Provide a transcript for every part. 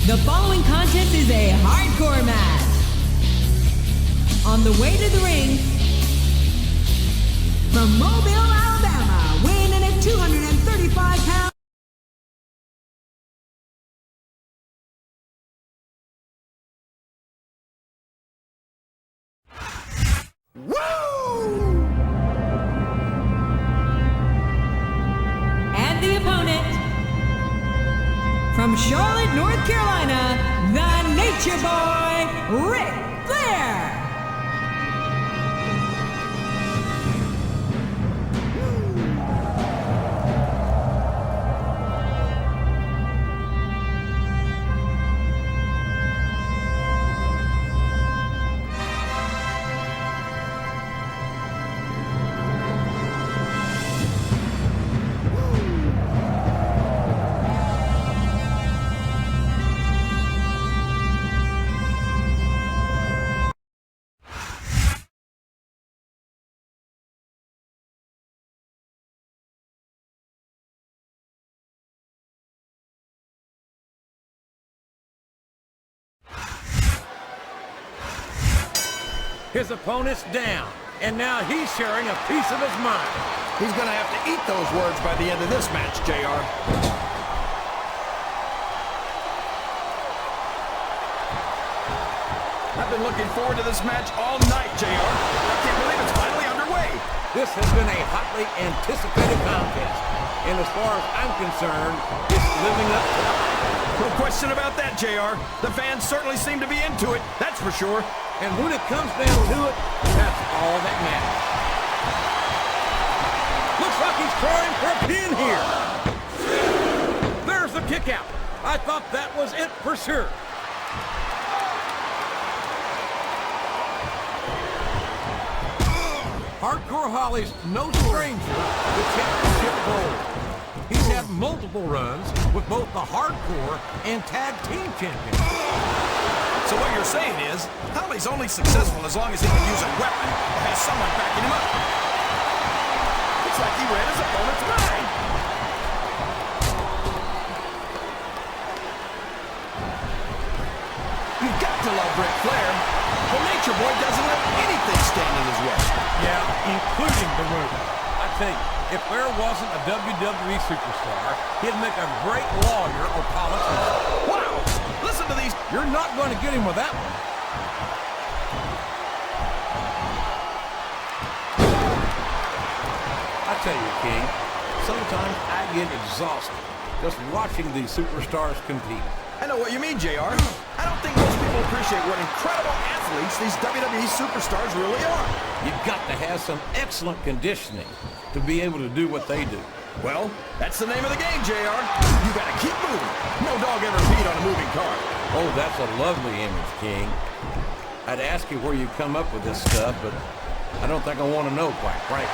The following contest is a hardcore match. On the way to the ring, from Mobile, Alabama, weighing in at 235 pounds. Woo! And the opponent, from Charlotte, North Carolina, the Nature Boy, Ric Flair. His opponent's down, and now he's sharing a piece of his mind. He's going to have to eat those words by the end of this match, JR. I've been looking forward to this match all night, JR. I can't believe it's finally underway. This has been a hotly anticipated contest, and as far as I'm concerned, it's living up to the hype. No question about that, JR. The fans certainly seem to be into it, that's for sure. And when it comes down to it, that's all that matters. Looks like he's trying for a pin here. There's the kick out. I thought that was it for sure. Hardcore Holly's no stranger to championship gold. He's had multiple runs with both the Hardcore and Tag Team Champions. So what you're saying is, Holly's only successful as long as he can use a weapon or has someone backing him up. Looks like he read his opponent's mind. You've got to love Ric Flair. The Nature Boy doesn't let anything stand in his way. Yeah, including the ring. I tell you, if Flair wasn't a WWE superstar, he'd make a great lawyer or politician. Wow! Listen to these. You're not going to get him with that one. I tell you, King, sometimes I get exhausted just watching these superstars compete. I know what you mean, JR. I don't think most people appreciate what incredible athletes these WWE superstars really are. You've got to have some excellent conditioning to be able to do what they do. Well, that's the name of the game, JR. You gotta keep moving. No dog ever peed on a moving car. Oh, that's a lovely image, King. I'd ask you where you come up with this stuff, but I don't think I want to know, quite frankly.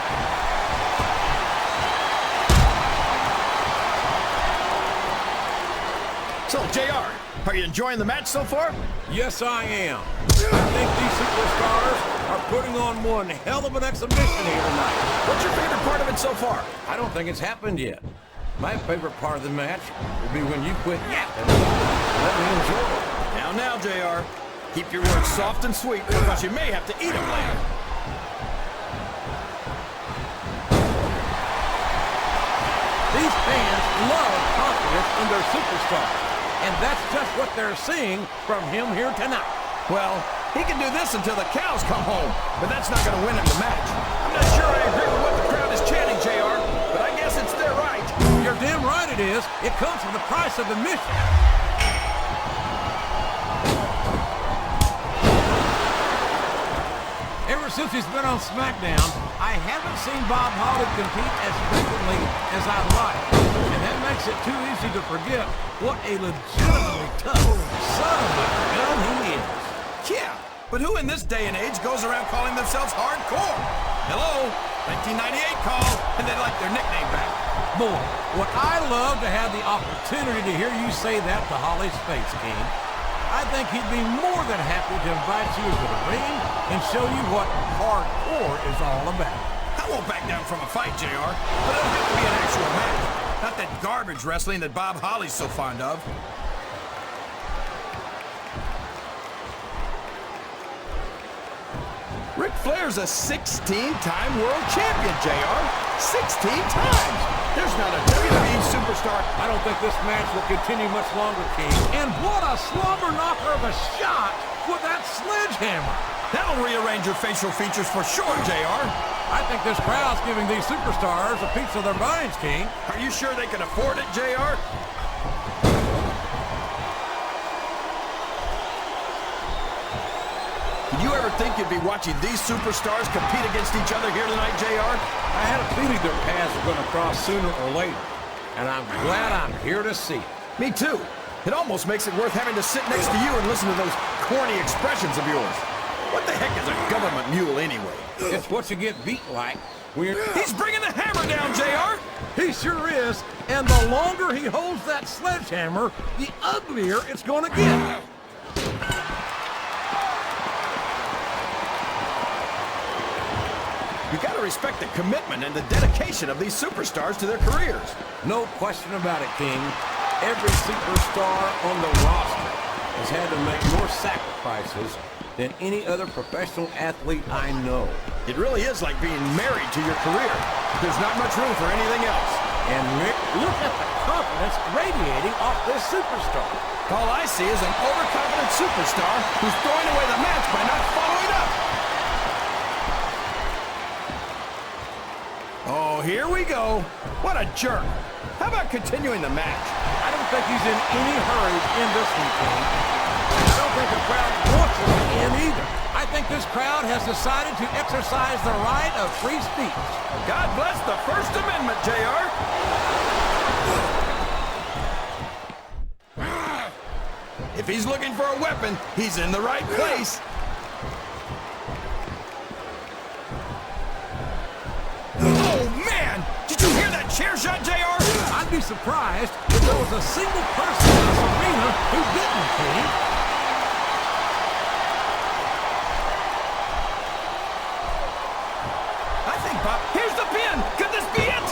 So, JR, are you enjoying the match so far? Yes, I am. I think these superstars are putting on one hell of an exhibition here tonight. What's your favorite part of it so far? I don't think it's happened yet. My favorite part of the match will be when you quit yapping. Let me enjoy it. Now, JR. Keep your words soft and sweet, because you may have to eat them later. These fans love confidence in their superstars, and that's just what they're seeing from him here tonight. Well, he can do this until the cows come home, but that's not going to win him the match. I'm not sure I agree with what the crowd is chanting, JR, but I guess it's their right. You're damn right it is. It comes with the price of admission. Ever since he's been on SmackDown, I haven't seen Bob Holly compete as frequently as I'd like. And that makes it too easy to forget what a legitimately tough son of a gun he is. Yeah, but who in this day and age goes around calling themselves hardcore? Hello, 1998 call, and they like their nickname back. Boy, would I love to have the opportunity to hear you say that to Holly's face, King. I think he'd be more than happy to invite you to the ring and show you what hardcore is all about. I won't back down from a fight, JR, but it'll have to be an actual match. Not that garbage wrestling that Bob Holly's so fond of. Ric Flair's a 16-time world champion, JR. 16 times! There's not a WWE superstar. I don't think this match will continue much longer, King. And what a slobber knocker of a shot with that sledgehammer. That'll rearrange your facial features for sure, JR. I think this crowd's giving these superstars a piece of their minds, King. Are you sure they can afford it, JR? Did you ever think you'd be watching these superstars compete against each other here tonight, JR? I had a feeling their paths were going to cross sooner or later, and I'm glad I'm here to see it. Me too. It almost makes it worth having to sit next to you and listen to those corny expressions of yours. What the heck is a government mule anyway? It's what you get beat like when you're... He's bringing the hammer down, JR! He sure is, and the longer he holds that sledgehammer, the uglier it's going to get. You gotta respect the commitment and the dedication of these superstars to their careers. No question about it, King. Every superstar on the roster has had to make more sacrifices than any other professional athlete I know. It really is like being married to your career. There's not much room for anything else. And Rick, look at the confidence radiating off this superstar. All I see is an overconfident superstar who's throwing away the match by not following up. Oh, here we go. What a jerk. How about continuing the match? I don't think he's in any hurry in this one, King. I don't think the crowd wants him to end either. I think this crowd has decided to exercise the right of free speech. God bless the First Amendment, JR. If he's looking for a weapon, he's in the right place. Oh, man! Did you hear that chair shot, JR? I'd be surprised if there was a single person in this arena who didn't, King. I think, Bob, here's the pin! Could this be it?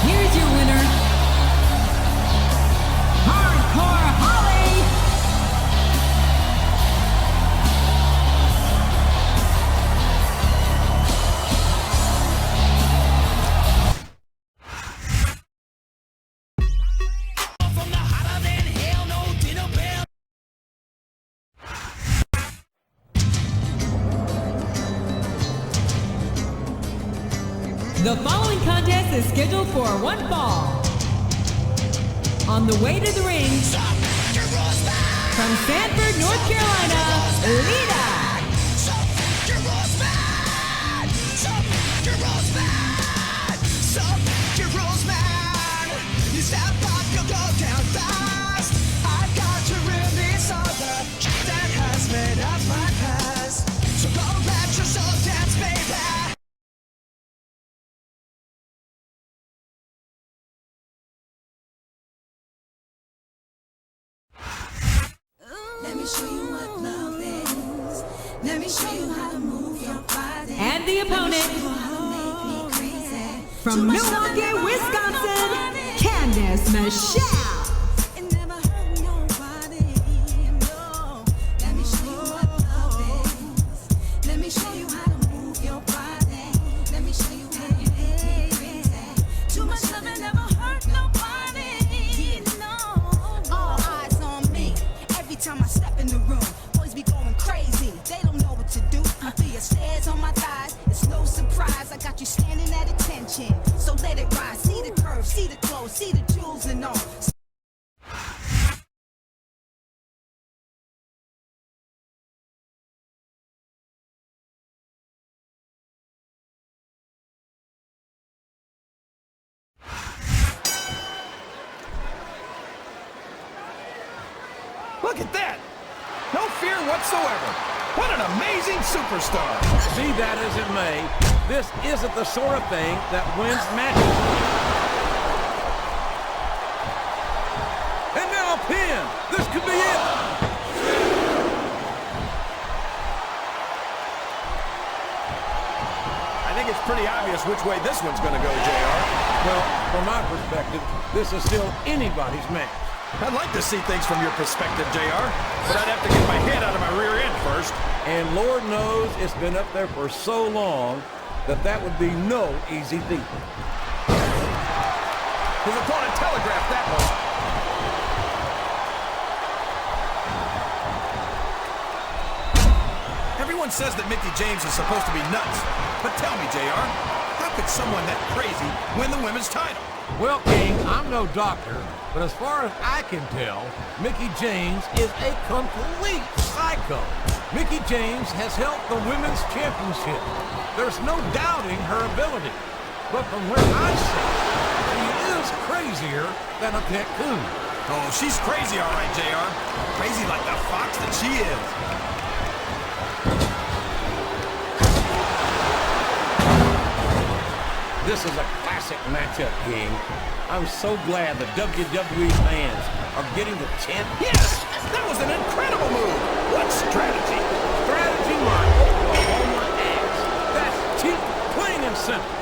Here's your winner, Hardcore Holly. The following contest is scheduled for one fall. On the way to the ring, from Sanford, North Carolina, Lita. Let me show you what love is. Let me show you how to move your body. And the opponent, from Milwaukee, Wisconsin, Candice Michelle. It never hurt nobody, no. Let me show you what love is. Let me show you how to move your body. Let me show you how to make me crazy. Too much love and never hurt nobody, no. All eyes on me. Every time I step in the room, boys be going crazy. They don't know what to do. I feel your stares on my thighs. It's no surprise. I got you standing at attention. So let it rise. See the curves, see the clothes, see the jewels and all. Look at that! No fear whatsoever. What an amazing superstar! See that as it may, this isn't the sort of thing that wins matches. And now a pin. This could be it. think it's pretty obvious which way this one's going to go, JR. Well, from my perspective, this is still anybody's match. I'd like to see things from your perspective, JR, but I'd have to get my head out of my rear end first. And Lord knows it's been up there for so long that would be no easy feat. His opponent telegraphed that one. Everyone says that Mickie James is supposed to be nuts. But tell me, JR, how could someone that crazy win the women's title? Well, King, I'm no doctor, but as far as I can tell, Mickie James is a complete psycho. Mickie James has held the women's championship. There's no doubting her ability. But from where I sit, she is crazier than a pet coon. Oh, she's crazy, all right, JR. Crazy like the fox that she is. This is a classic matchup, King. I'm so glad the WWE fans are getting the chant. Yes! That was an incredible move! What strategy? Strategy mark. Oklahoma ass. That's cheap, plain and simple.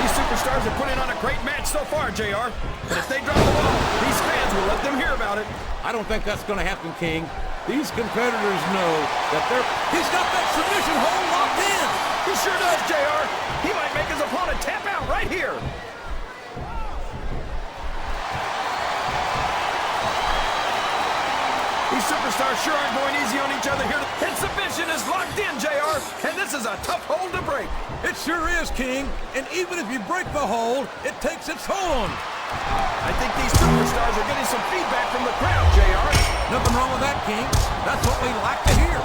These superstars have put in on a great match so far, JR. But if they drop the ball, these fans will let them hear about it. I don't think that's going to happen, King. These competitors know that he's got that submission hold locked in. He sure does, JR. He might make his opponent tap out right here. These superstars sure aren't going easy on each other here. His submission is locked in, JR. And this is a tough hold to break. It sure is, King. And even if you break the hold, it takes its toll on you. I think these superstars are getting some feedback from the crowd, JR. Nothing wrong with that, King. That's what we like to hear.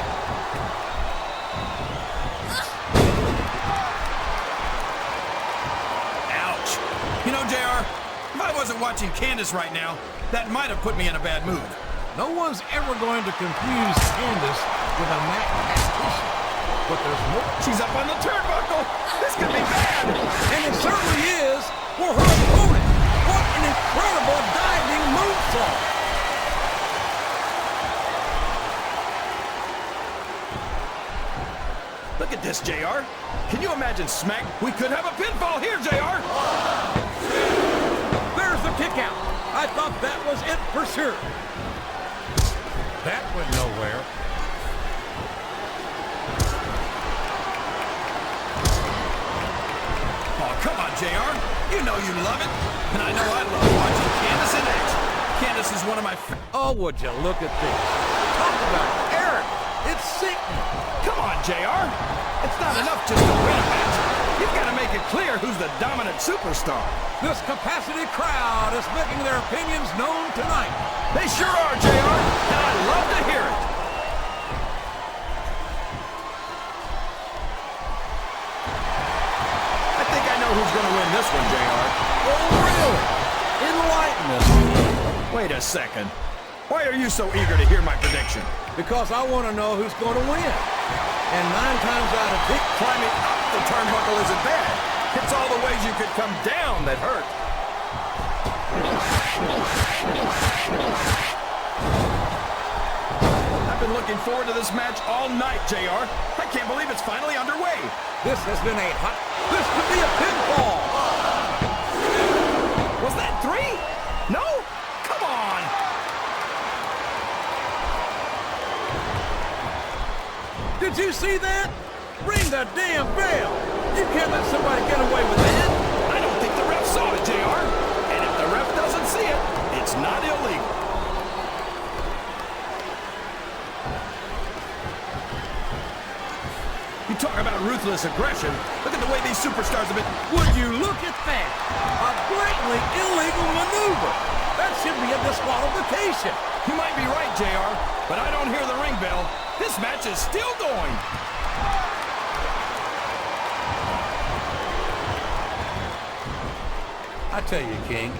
Ouch. You know, JR, if I wasn't watching Candice right now, that might have put me in a bad mood. No one's ever going to confuse Candice with a Mac tactician. But there's more. She's up on the turnbuckle. This could be bad. And it certainly is for her opponent. What an incredible diving moonsault. Look at this, JR. Can you imagine Smack? We could have a pinfall here, JR. There's the kick out. I thought that was it for sure. That went nowhere. Oh, come on, JR. You know you love it. And I know I love watching Candice in action. Candice is one of my... Oh, would you look at this. Talk about Eric. It's sickening. Come on, JR. It's not enough just to win a match. You've got to make it clear who's the dominant superstar. This capacity crowd is making their opinions known tonight. They sure are, JR, and I love to hear it. I think I know who's going to win this one, JR. Oh, really? Enlighten us. Wait a second. Why are you so eager to hear my prediction? Because I want to know who's going to win. And 9 times out of 10, Climbing up the turnbuckle isn't bad. It's all the ways you could come down that hurt. I've been looking forward to this match all night, JR. I can't believe it's finally underway. this has been a hot... This could be a pinfall. Was that 3? No? Come on. Did you see that? Ring the damn bell. You can't let somebody get away with that. I don't think the ref saw it, JR. And if the ref doesn't see it, it's not illegal. You talk about ruthless aggression. Look at the way these superstars have been... Would you look at that? A blatantly illegal maneuver. That should be a disqualification. You might be right, JR, but I don't hear the ring bell. This match is still going. I tell you, King,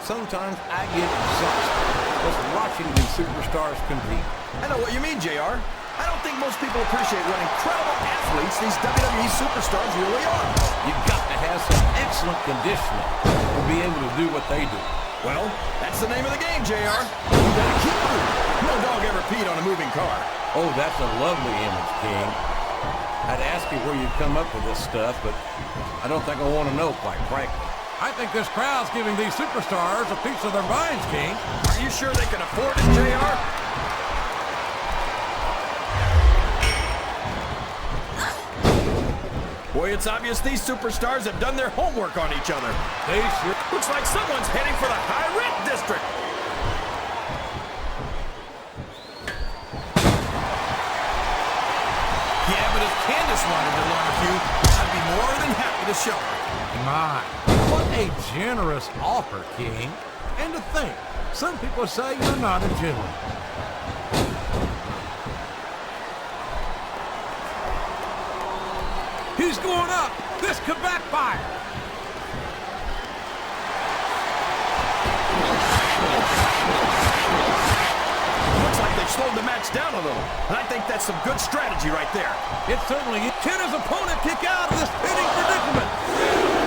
sometimes I get exhausted just watching these superstars compete. I know what you mean, JR. I don't think most people appreciate what incredible athletes these WWE superstars really are. You've got to have some excellent conditioning to be able to do what they do. Well, that's the name of the game, JR. You gotta keep moving. No dog ever peed on a moving car. Oh, that's a lovely image, King. I'd ask you where you come up with this stuff, but I don't think I want to know, quite frankly. I think this crowd's giving these superstars a piece of their minds, King. Are you sure they can afford it, JR? Boy, it's obvious these superstars have done their homework on each other. They sure... Looks like someone's heading for the high rent district. Yeah, but if Candice wanted to learn a few, I'd be more than happy to show her. My, what a generous offer, King. And to think, some people say you're not a gentleman. He's going up. This could backfire. Looks like they've slowed the match down a little. And I think that's some good strategy right there. It certainly is. Can his opponent kick out of this pitting predicament?